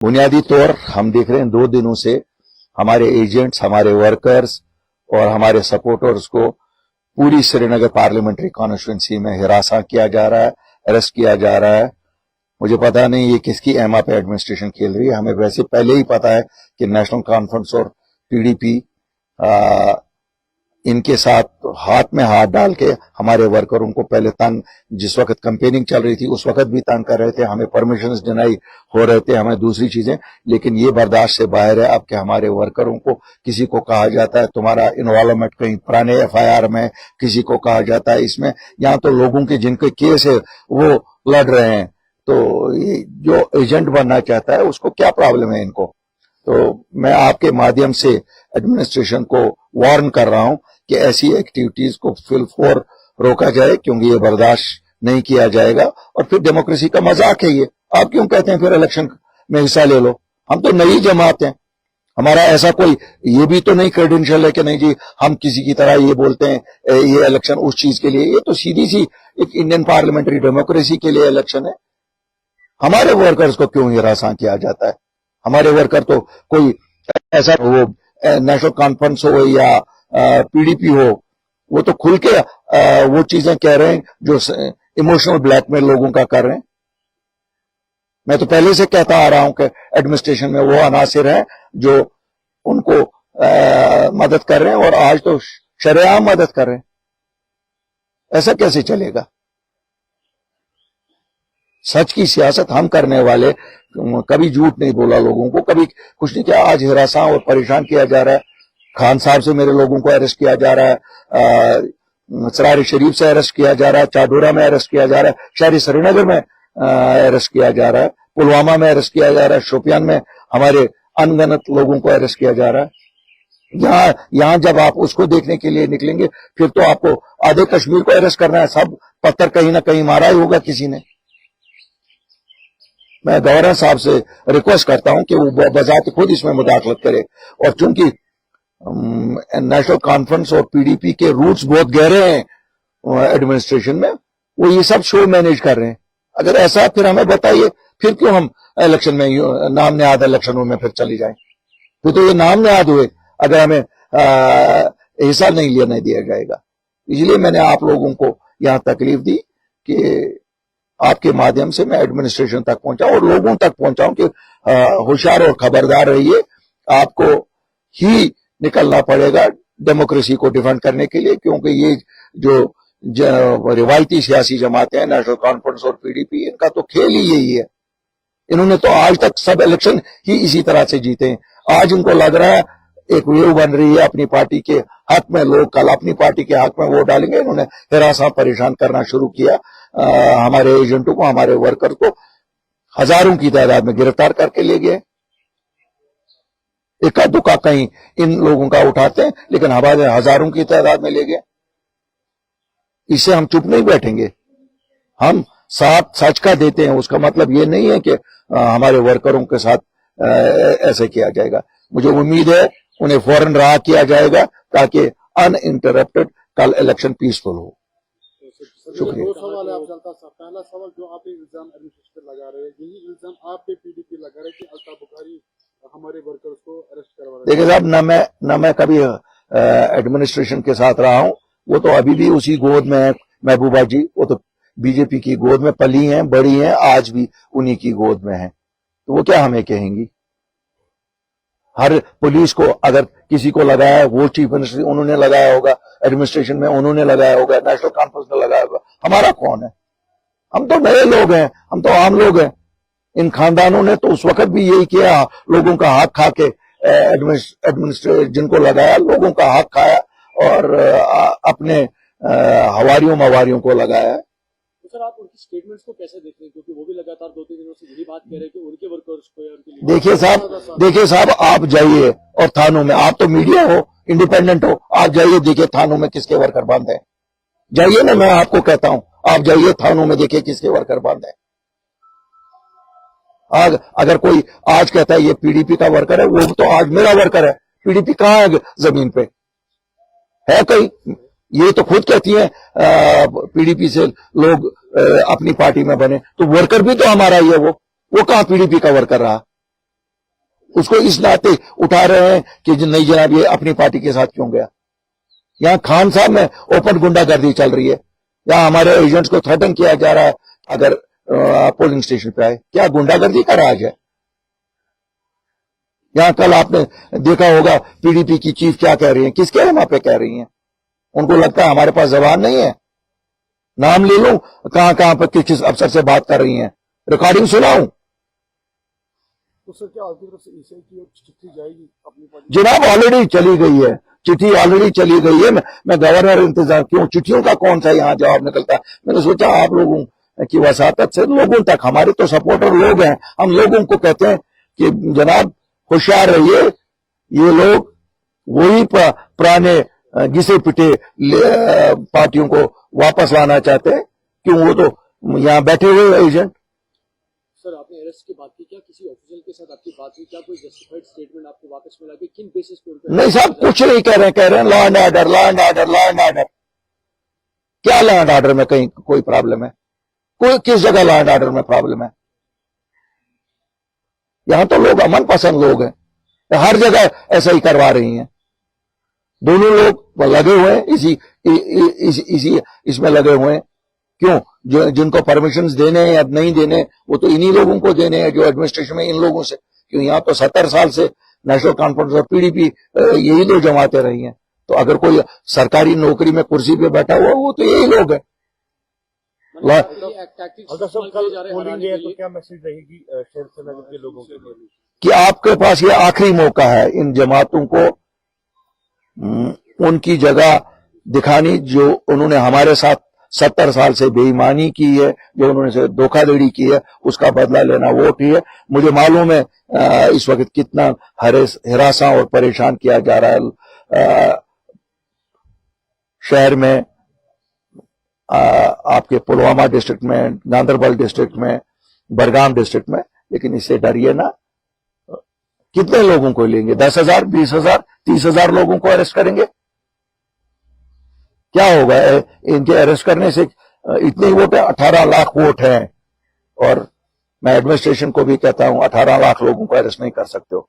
बुनियादी तौर हम देख रहे हैं 2 दिनों से हमारे एजेंट्स, हमारे वर्कर्स और हमारे सपोर्टर्स को पूरी श्रीनगर पार्लियामेंट्री कॉन्स्टिट्यूंसी में हिरासा किया जा रहा है, अरेस्ट किया जा रहा है। मुझे पता नहीं ये किसकी एमा पे एडमिनिस्ट्रेशन खेल रही है। हमें वैसे पहले ही पता है कि नेशनल कॉन्फ्रेंस और पीडीपी इनके साथ हाथ में हाथ डाल के हमारे वर्करों को पहले तंग, जिस वक्त कैंपेनिंग चल रही थी उस वक्त भी तंग कर रहे थे, हमें परमिशंस डिनाई हो रहे थे, हमें दूसरी चीजें, लेकिन ये बर्दाश्त से बाहर है अब कि हमारे वर्करों को किसी को कहा जाता है तुम्हारा इन्वॉल्वमेंट कहीं पुराने एफआईआर में, किसी को कहा जाता है इसमें। यहाँ तो लोगों के जिनके केस है वो लड़ रहे हैं, तो ये जो एजेंट बनना चाहता है उसको क्या प्रॉब्लम है इनको। तो मैं आपके माध्यम से एडमिनिस्ट्रेशन को वार्न कर रहा हूं कि ऐसी एक्टिविटीज को फिलफोर रोका जाए, क्योंकि ये बर्दाश्त नहीं किया जाएगा और फिर डेमोक्रेसी का मजाक है ये। आप क्यों कहते हैं फिर इलेक्शन में हिस्सा ले लो? हम तो नई जमात हैं, हमारा ऐसा कोई ये भी तो नहीं क्रेडेंशियल है कि नहीं जी हम किसी की तरह ये बोलते हैं ये इलेक्शन उस चीज के लिए। ये तो सीधी सी एक इंडियन पार्लियामेंट्री डेमोक्रेसी के लिए इलेक्शन है। हमारे वर्कर्स को क्यों हिरासा किया जाता है? हमारे वर्कर तो कोई ऐसा वो नेशनल कॉन्फ्रेंस हो या पीडीपी हो, वो तो खुल के वो चीजें कह रहे हैं जो इमोशनल ब्लैकमेल लोगों का कर रहे हैं। मैं तो पहले से कहता आ रहा हूं कि एडमिनिस्ट्रेशन में वो अनासिर हैं जो उनको मदद कर रहे हैं और आज तो शरेआम मदद कर रहे हैं। ऐसा कैसे चलेगा? सच की सियासत हम करने वाले, कभी झूठ नहीं बोला लोगों को, कभी कुछ नहीं किया। आज हिरासा और परेशान किया जा रहा है। खान साहब से मेरे लोगों को अरेस्ट किया जा रहा है, सरार शरीफ से अरेस्ट किया जा रहा है, चाडोरा में अरेस्ट किया जा रहा है, शहरी श्रीनगर में अरेस्ट किया जा रहा है, पुलवामा में अरेस्ट किया जा रहा है, शोपियान में हमारे अनगिनत लोगों को अरेस्ट किया जा रहा है। यहां जब आप उसको देखने के लिए निकलेंगे फिर तो आपको आधे कश्मीर को अरेस्ट करना है। सब पत्थर कहीं ना कहीं मारा ही होगा किसी ने। मैं गवर्नर साहब से रिक्वेस्ट करता हूं कि वो बजाते खुद इसमें मुदाखलत करे, और चूंकि नेशनल कॉन्फ्रेंस और पीडीपी के रूट्स बहुत गहरे हैं एडमिनिस्ट्रेशन में, वो ये सब शो मैनेज कर रहे हैं। अगर ऐसा फिर हमें बताइए, फिर क्यों हम इलेक्शन में नाम नेहाद इलेक्शनों में फिर चली जाए? फिर तो ये नाम नेहाद हुए अगर हमें हिस्सा नहीं लेने दिया जाएगा। इसलिए मैंने आप लोगों को यहां तकलीफ दी कि आपके माध्यम से मैं एडमिनिस्ट्रेशन तक पहुंचाऊं और लोगों तक पहुंचाऊं कि होशियार और खबरदार रहिए। आपको ही निकलना पड़ेगा डेमोक्रेसी को डिफेंड करने के लिए, क्योंकि ये जो रिवायती सियासी जमातें हैं नेशनल कॉन्फ्रेंस और पीडीपी, इनका तो खेल ही यही है। इन्होंने तो आज तक सब इलेक्शन ही इसी तरह से जीते हैं। आज इनको लग रहा है एक वेव बन रही है अपनी पार्टी के हक में, लोग कल अपनी पार्टी के हक में वोट डालेंगे। इन्होंने हिरासा परेशान करना शुरू किया। हमारे एजेंटों को, हमारे वर्कर को हजारों की तादाद में गिरफ्तार करके ले गए। इक्का दुक्का कहीं इन लोगों का उठाते हैं, लेकिन हमारे हजारों की तादाद में ले गए। इससे हम चुप नहीं बैठेंगे, हम साथ सच का देते हैं। उसका मतलब ये नहीं है कि हमारे वर्करों के साथ ऐसे किया जाएगा। मुझे उम्मीद है उन्हें फौरन रहा किया जाएगा ताकि अनइंटरप्टेड कल इलेक्शन पीसफुल हो। शुक्रिया। दो सवाल है आप जनता साहब। पहला सवाल, जो आप इल्जाम एडमिनिस्ट्रेशन लगा रहे हैं, यही इल्जाम आप पे पीडीपी लगा रहे हैं कि अल्ताफ बुखारी हमारे वर्कर्स को अरेस्ट करवा रहे हैं। देखिए साहब, न मैं कभी एडमिनिस्ट्रेशन के साथ रहा हूं, वो तो अभी भी उसी गोद में है। महबूबा जी वो तो बीजेपी की गोद में पली हैं, बड़ी हैं, आज भी उन्हीं की गोद में है, तो वो क्या हमें कहेंगी? हर पुलिस को अगर किसी को लगाया है, वो चीफ मिनिस्टर उन्होंने लगाया होगा, एडमिनिस्ट्रेशन में उन्होंने लगाया होगा, नेशनल कॉन्फ्रेंस ने लगाया होगा। हमारा कौन है? हम तो नए लोग हैं, हम तो आम लोग हैं। इन खानदानों ने तो उस वक्त भी यही किया, लोगों का हक खा के एडमिनिस्ट्रेशन जिनको लगाया, लोगों का हक खाया और अपने हवारियों मवारियों को लगाया। तो सर आप उनकी स्टेटमेंट्स को कैसे देख रहे हैं, क्योंकि वो भी लगातार 2-3 दिनों से यही बात कह रहे हैं कि उनके वर्कर्स को या उनके लिए। देखिए साहब, आप जाइए और थानों में, आप तो मीडिया हो, इंडिपेंडेंट हो, आप जाइए देखिए थानों में किसके वर्कर बंद हैं। जाइए ना, मैं आपको कहता हूं, आप जाइए थानों में देखिए किसके वर्कर बंद हैं। अगर कोई आज कहता है ये पीडीपी का वर्कर है, वो तो आज मेरा वर्कर है। पीडीपी कहां है जमीन पे? है कहीं? ये तो खुद कहती है पीडीपी से लोग अपनी पार्टी में बने, तो वर्कर भी तो हमारा ही है। वो कहां पीडीपी का वर्कर रहा? اس کو اس ناطے اٹھا رہے ہیں کہ نہیں جناب یہ اپنی پارٹی کے ساتھ کیوں گیا. یہاں خان صاحب میں اوپن گنڈا گردی چل رہی ہے. یہاں ہمارے ایجنٹس کو تھریٹن کیا جا رہا ہے اگر پولنگ اسٹیشن پہ آئے. کیا گنڈا گردی کا راج ہے؟ یہاں کل آپ نے دیکھا ہوگا پی ڈی پی کی چیف کیا کہہ رہی ہیں, کس کے وہاں پہ کہہ رہی ہیں. ان کو لگتا ہے ہمارے پاس زبان نہیں ہے. نام لے لوں کہاں کہاں پہ کس افسر سے بات کر رہی ہیں, ریکارڈنگ سناؤں. تو سر کیا آپ کی طرف سے ای سی آئی کی چٹھی جائے گی اپنی پارٹی؟ جناب آلریڈی چلی گئی ہے, چٹھی آلریڈی چلی گئی ہے. میں گورنر انتظار کیوں, چٹھیوں کا کون سا یہاں جواب نکلتا ہے. میں نے سوچا آپ لوگوں کی وساطت سے لوگوں تک, ہمارے تو سپورٹر لوگ ہیں, ہم لوگوں کو کہتے ہیں کہ جناب ہوشیار رہیے, یہ لوگ وہی پرانے گھسے پٹے پارٹیوں کو واپس لانا چاہتے ہیں. کیوں, وہ تو یہاں بیٹھے ہوئے ایجنٹ. سر آپ نے اریسٹ کی بات کی, کیا کسی آفیسر کے ساتھ آپ کی بات ہوئی, کیا کوئی جسٹیفائڈ اسٹیٹمنٹ آپ کو واپس ملا کہ کن بیسس پہ؟ نہیں صاحب کچھ نہیں کہہ رہے ہیں law and order, law and order, law and order. کیا لا اینڈ آرڈر میں کہیں کوئی پرابلم ہے؟ کوئی کس جگہ لا اینڈ آرڈر میں پرابلم ہے؟ یہاں تو لوگ امن پسند لوگ ہیں, ہر جگہ ایسا ہی کروا رہی ہیں. دونوں لوگ لگے ہوئے ہیں اسی اس میں لگے ہوئے ہیں. کیوں, جن کو پرمیشنز دینے ہیں یا نہیں دینے وہ تو انہی لوگوں کو دینے ہیں جو ایڈمنسٹریشن میں ان لوگوں سے. کیوں, یہاں تو 70 سال سے نیشنل کانفرنس اور پی ڈی پی یہی دو جماعتیں رہی ہیں. تو اگر کوئی سرکاری نوکری میں کرسی پہ بیٹھا ہوا وہ تو یہی لوگ ہیں. کیا میسج رہے گی شیر سرنگر کے لوگوں کے لیے کہ آپ کے پاس یہ آخری موقع ہے ان جماعتوں کو ان کی جگہ دکھانی جو انہوں نے ہمارے ساتھ 70 سال سے بے ایمانی کی ہے, جو انہوں نے دھوکہ دھڑی کی ہے, اس کا بدلہ لینا ووٹ ہی ہے. مجھے معلوم ہے اس وقت کتنا ہراساں اور پریشان کیا جا رہا ہے شہر میں, آپ کے پلوامہ ڈسٹرکٹ میں, گاندربل ڈسٹرکٹ میں, بڑگام ڈسٹرکٹ میں. لیکن اس سے ڈریے نا. کتنے لوگوں کو لیں گے؟ 10,000, 20,000, 30,000 لوگوں کو اریسٹ کریں گے؟ کیا ہوگا ان کے اریسٹ کرنے سے؟ اتنے ہی ووٹ ہیں, 18 لاکھ ووٹ ہیں. اور میں ایڈمنسٹریشن کو بھی کہتا ہوں 18 لاکھ لوگوں کو اریسٹ نہیں کر سکتے ہو.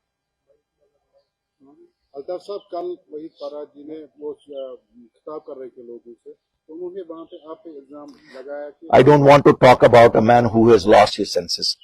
الطاف صاحب کل وحید پارا جی نے وہ خطاب کر رہے تھے لوگوں سے, تو انہوں نے وہاں پہ آپ پہ الزام لگایا کہ I don't want to talk about a man who has lost his senses.